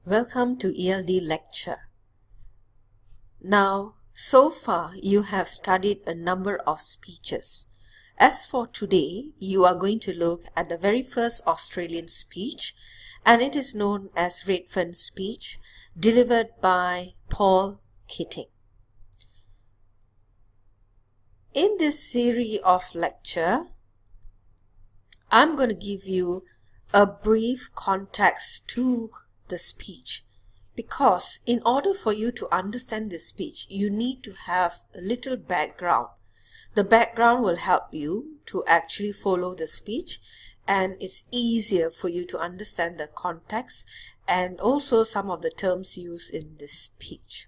Welcome to EALD lecture. Now, so far you have studied a number of speeches. As for today, you are going to look at the very first Australian speech, and it is known as Redfern's speech, delivered by Paul Keating. In this series of lecture, I'm going to give you a brief context to the speech, because in order for you to understand this speech, you need to have a little background. The background will help you to actually follow the speech, and it's easier for you to understand the context and also some of the terms used in this speech.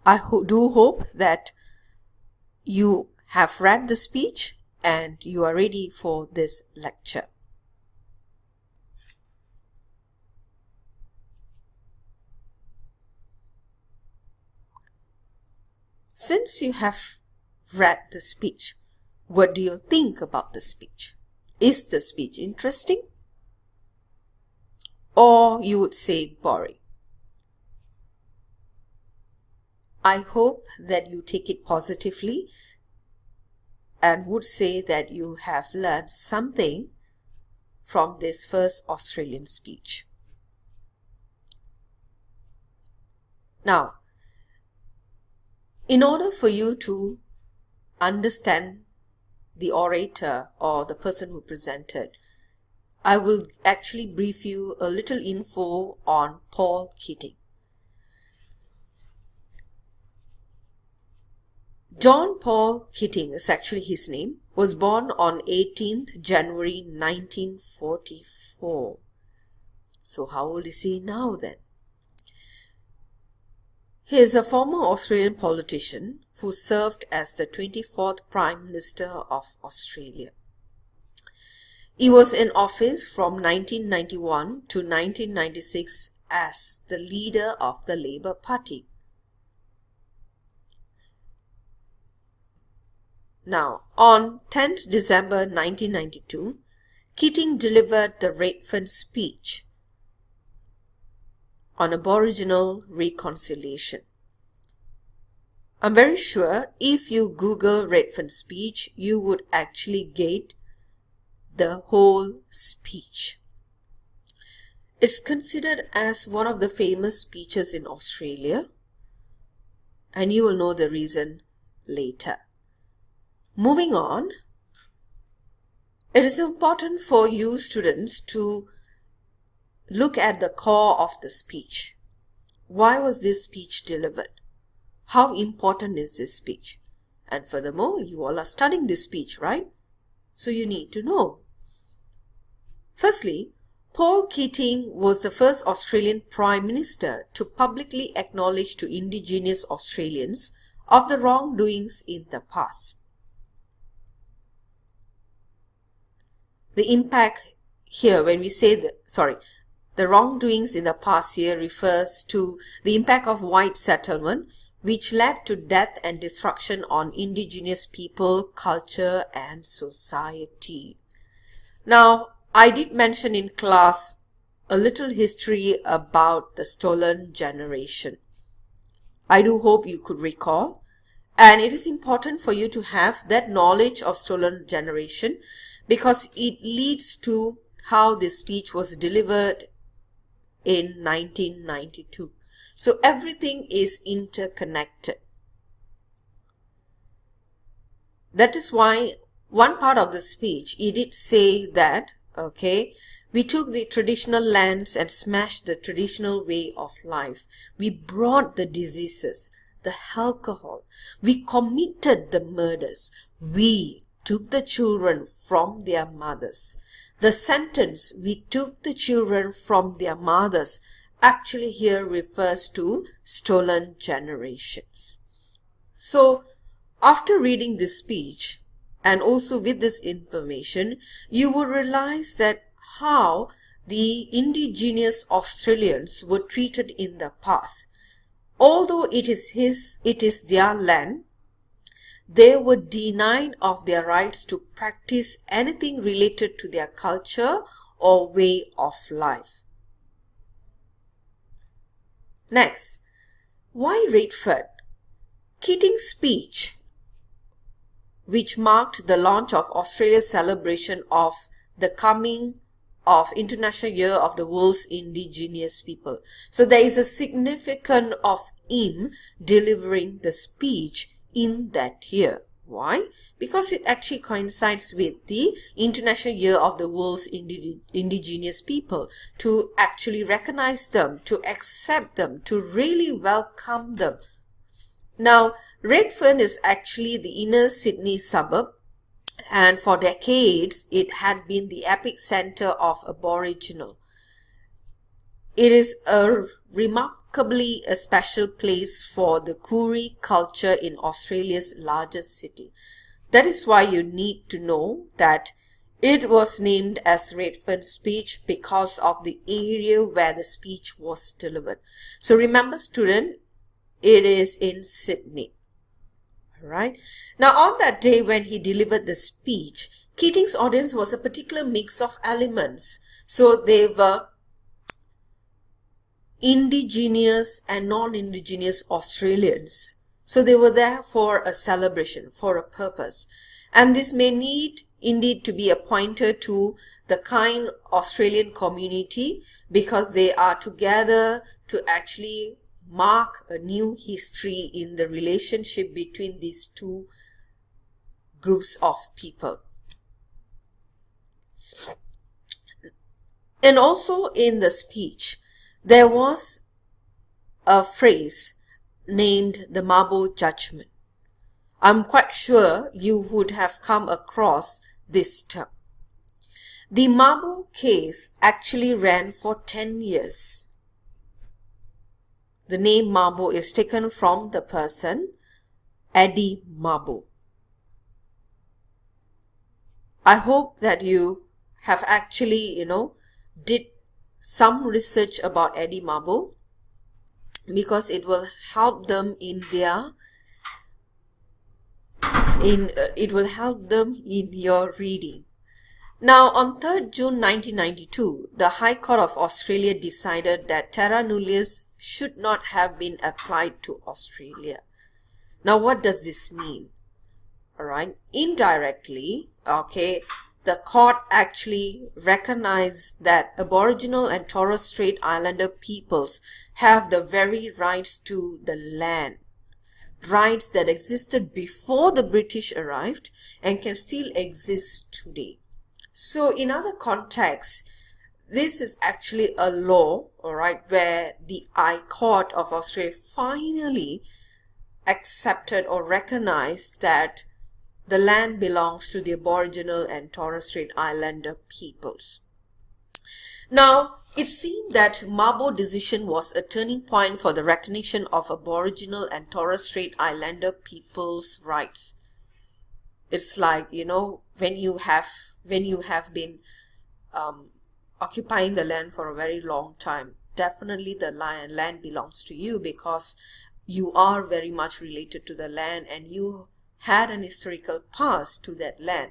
I do hope that you have read the speech and you are ready for this lecture. Since you have read the speech, what do you think about the speech? Is the speech interesting? Or you would say boring? I hope that you take it positively and would say that you have learned something from this first Australian speech. Now, in order for you to understand the orator or the person who presented, I will actually brief you a little info on Paul Keating. John Paul Keating is actually his name, was born on 18th January 1944. So how old is he now then? He is a former Australian politician who served as the 24th Prime Minister of Australia. He was in office from 1991 to 1996 as the leader of the Labour Party. Now, on 10th December 1992, Keating delivered the Redfern speech on Aboriginal reconciliation. I'm very sure if you Google Redfern speech, you would actually get the whole speech. It's considered as one of the famous speeches in Australia, and you will know the reason later. Moving on, it is important for you students to look at the core of the speech. Why was this speech delivered? How important is this speech? And furthermore, you all are studying this speech, right? So you need to know. Firstly, Paul Keating was the first Australian Prime Minister to publicly acknowledge to Indigenous Australians of the wrongdoings in the past. The impact here, when we say the wrongdoings in the past here refers to the impact of white settlement, which led to death and destruction on Indigenous people, culture, and society. Now, I did mention in class a little history about the stolen generation. I do hope you could recall, and it is important for you to have that knowledge of stolen generation, because it leads to how this speech was delivered in 1992. So everything is interconnected. That is why one part of the speech, he did say that, we took the traditional lands and smashed the traditional way of life. We brought the diseases, the alcohol. We committed the murders. We took the children from their mothers. The sentence, we took the children from their mothers, actually here refers to stolen generations. So, after reading this speech and also with this information, you will realize that how the Indigenous Australians were treated in the past. Although it is their land, they were denied of their rights to practice anything related to their culture or way of life. Next, why Redfern? Keating's speech, which marked the launch of Australia's celebration of the coming of International Year of the World's Indigenous People. So there is a significance of him delivering the speech in that year. Why? Because it actually coincides with the International Year of the World's Indigenous People, to actually recognize them, to accept them, to really welcome them. Now, Redfern is actually the inner Sydney suburb, and for decades it had been the epicenter of Aboriginal. It is a remarkably a special place for the Koori culture in Australia's largest city. That is why you need to know that it was named as Redfern's speech because of the area where the speech was delivered. So remember, student, it is in Sydney. Alright. Now on that day when he delivered the speech, Keating's audience was a particular mix of elements. So they were indigenous and non-indigenous Australians. So they were there for a celebration, for a purpose. And this may need indeed to be a pointer to the kind Australian community, because they are together to actually mark a new history in the relationship between these two groups of people. And also in the speech, there was a phrase named the Mabo Judgment. I'm quite sure you would have come across this term. The Mabo case actually ran for 10 years. The name Mabo is taken from the person Eddie Mabo. I hope that you have actually, did some research about Eddie Mabo, because it will help them in their your reading. Now, on 3rd June 1992, the High Court of Australia decided that terra nullius should not have been applied to Australia. Now, what does this mean? Alright, indirectly, the court actually recognized that Aboriginal and Torres Strait Islander peoples have the very rights to the land, rights that existed before the British arrived and can still exist today. So in other contexts, this is actually a law, alright, where the High Court of Australia finally accepted or recognized that the land belongs to the Aboriginal and Torres Strait Islander peoples. Now, it seemed that Mabo decision was a turning point for the recognition of Aboriginal and Torres Strait Islander people's rights. It's like, when you have been occupying the land for a very long time, definitely the land belongs to you, because you are very much related to the land and you had an historical past to that land.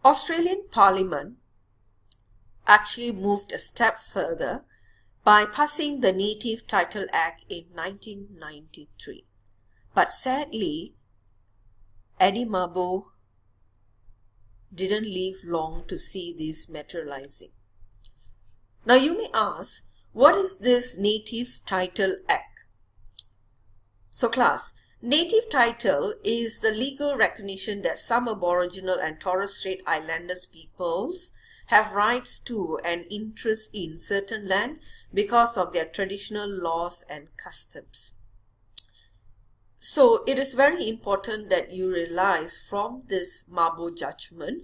Australian Parliament actually moved a step further by passing the Native Title Act in 1993. But sadly, Eddie Mabo didn't live long to see this materializing. Now you may ask, what is this Native Title Act? So class, native title is the legal recognition that some Aboriginal and Torres Strait Islanders peoples have rights to and interest in certain land because of their traditional laws and customs. So it is very important that you realize from this Mabo judgment,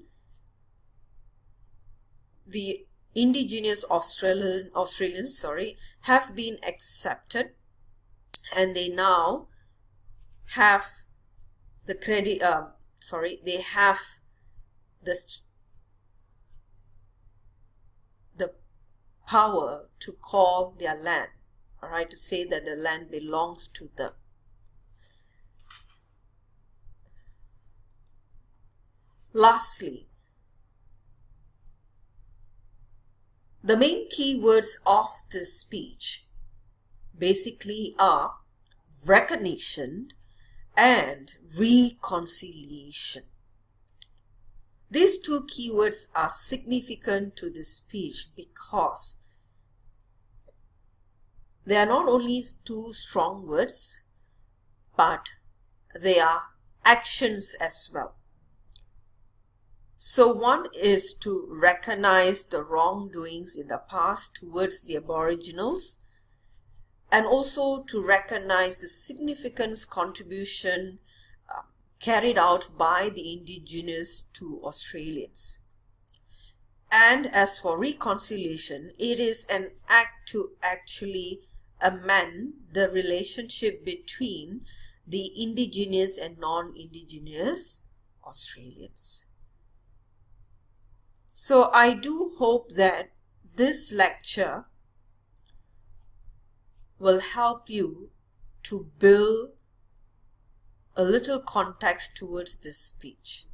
the indigenous Australians have been accepted, and they now have the credit, they have the power to call their land, alright, to say that the land belongs to them. Lastly, the main keywords of this speech basically are recognition and reconciliation. These two keywords are significant to this speech because they are not only two strong words, but they are actions as well. So one is to recognize the wrongdoings in the past towards the Aboriginals, and also to recognize the significant contribution carried out by the Indigenous to Australians. And as for reconciliation, it is an act to actually amend the relationship between the Indigenous and non-Indigenous Australians. So I do hope that this lecture will help you to build a little context towards this speech.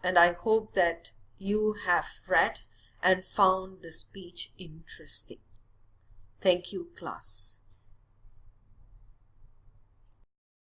And I hope that you have read and found the speech interesting. Thank you, class.